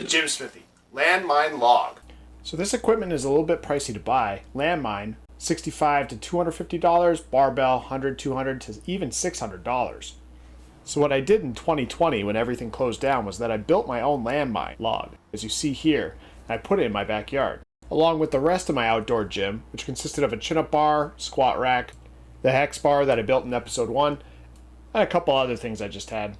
Gymsmithy, Landmine log. So this equipment is a little bit pricey to buy. Landmine, $65 to $250, barbell, $100, $200 to even $600. So what I did in 2020 when everything closed down was that I built my own landmine log, as you see here, and I put it in my backyard, along with the rest of my outdoor gym, which consisted of a chin-up bar, squat rack, the hex bar that I built in episode 1, and a couple other things I just had.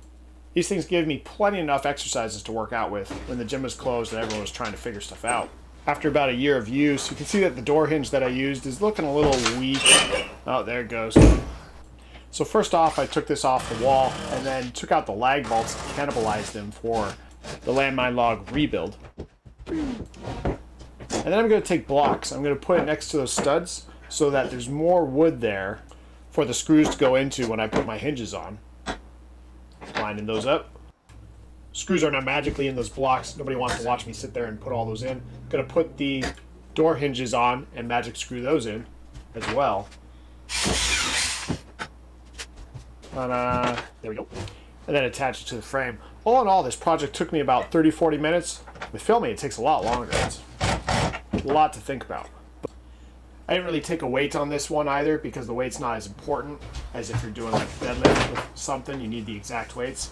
These things gave me plenty enough exercises to work out with when the gym was closed and everyone was trying to figure stuff out. After about a year of use, you can see that the door hinge that I used is looking a little weak. Oh, there it goes. So first off, I took this off the wall and then took out the lag bolts and cannibalized them for the landmine log rebuild. And then I'm going to take blocks. I'm going to put it next to those studs so that there's more wood there for the screws to go into when I put my hinges on. Lining those up. Screws are now magically in those blocks. Nobody wants to watch me sit there and put all those in. I'm going to put the door hinges on and magic screw those in as well. And, there we go. And then attach it to the frame. All in all, this project took me about 30-40 minutes. With filming, it takes a lot longer. It's a lot to think about. I didn't really take a weight on this one either because the weight's not as important as if you're doing like deadlift with something. You need the exact weights.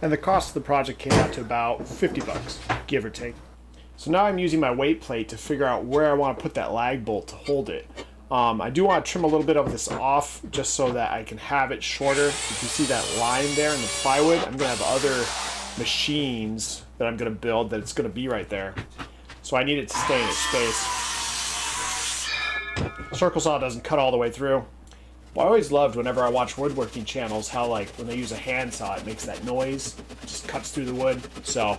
And the cost of the project came out to about $50, give or take. So now I'm using my weight plate to figure out where I want to put that lag bolt to hold it. I do want to trim a little bit of this off just so that I can have it shorter. You can see that line there in the plywood. I'm going to have other machines that I'm going to build that it's going to be right there. So I need it to stay in its space. Circle saw doesn't cut all the way through. Well, I always loved whenever I watch woodworking channels how like when they use a handsaw it makes that noise. It just cuts through the wood. So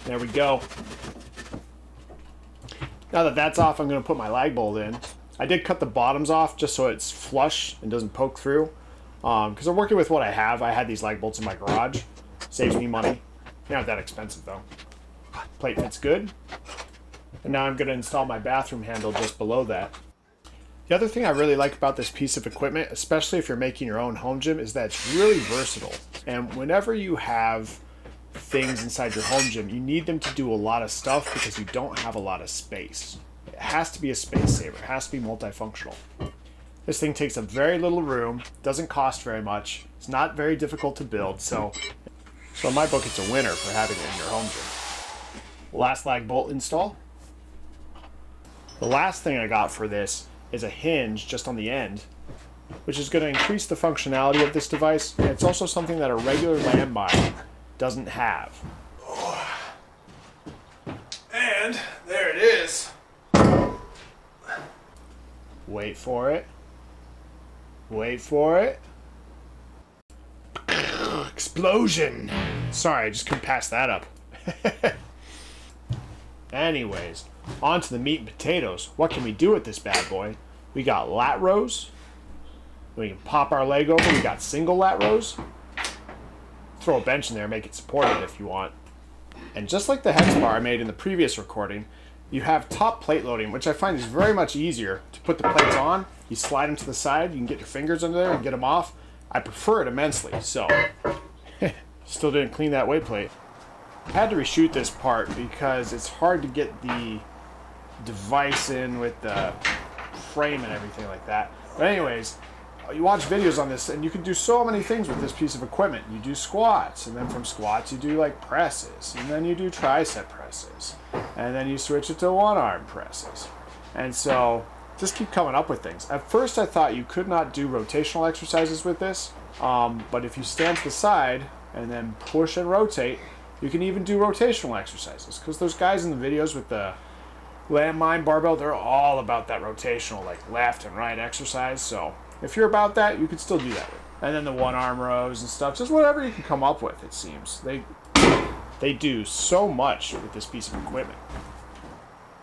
there we go. Now that that's off, I'm going to put my lag bolt in. I did cut the bottoms off just so it's flush and doesn't poke through. Because I'm working with what I have. I had these lag bolts in my garage. Saves me money. They're not that expensive though. Plate fits good. And now I'm going to install my bathroom handle just below that. The other thing I really like about this piece of equipment, especially if you're making your own home gym, is that it's really versatile. And whenever you have things inside your home gym, you need them to do a lot of stuff because you don't have a lot of space. It has to be a space saver. It has to be multifunctional. This thing takes up very little room, doesn't cost very much, it's not very difficult to build, so in my book it's a winner for having it in your home gym. Last lag bolt install. The last thing I got for this is a hinge just on the end, which is going to increase the functionality of this device, and it's also something that a regular landmine doesn't have. And there it is. Wait for it. Wait for it. Explosion! Sorry, I just couldn't pass that up. Anyways, on to the meat and potatoes. What can we do with this bad boy? We got lat rows. We can pop our leg over. We got single lat rows. Throw a bench in there, make it supported if you want. And just like the hex bar I made in the previous recording, you have top plate loading, which I find is very much easier to put the plates on. You slide them to the side, you can get your fingers under there and get them off. I prefer it immensely, so still didn't clean that weight plate. I had to reshoot this part because it's hard to get the device in with the frame and everything like that. But anyways, you watch videos on this and you can do so many things with this piece of equipment. You do squats, and then from squats you do like presses, and then you do tricep presses, and then you switch it to one-arm presses. And so just keep coming up with things. At first I thought you could not do rotational exercises with this, but if you stand to the side and then push and rotate, you can even do rotational exercises, because those guys in the videos with the landmine barbell, they're all about that rotational, like left and right exercise. So if you're about that, you could still do that. And then the one-arm rows and stuff, just whatever you can come up with, it seems. They do so much with this piece of equipment.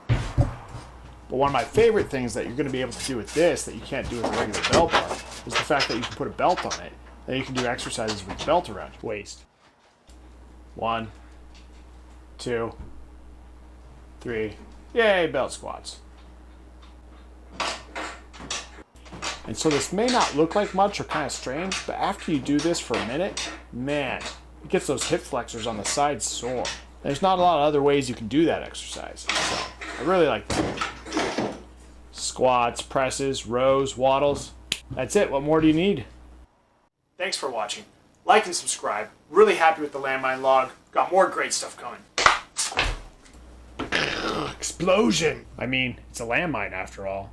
But one of my favorite things that you're going to be able to do with this that you can't do with a regular belt bar is the fact that you can put a belt on it. Then you can do exercises with the belt around your waist. 1, 2, 3. Yay, belt squats. And so this may not look like much or kind of strange, but after you do this for a minute, man, it gets those hip flexors on the side sore. There's not a lot of other ways you can do that exercise. So I really like that. Squats, presses, rows, waddles. That's it. What more do you need? Thanks for watching. Like and subscribe. Really happy with the landmine log. Got more great stuff coming. Explosion! I mean, it's a landmine after all.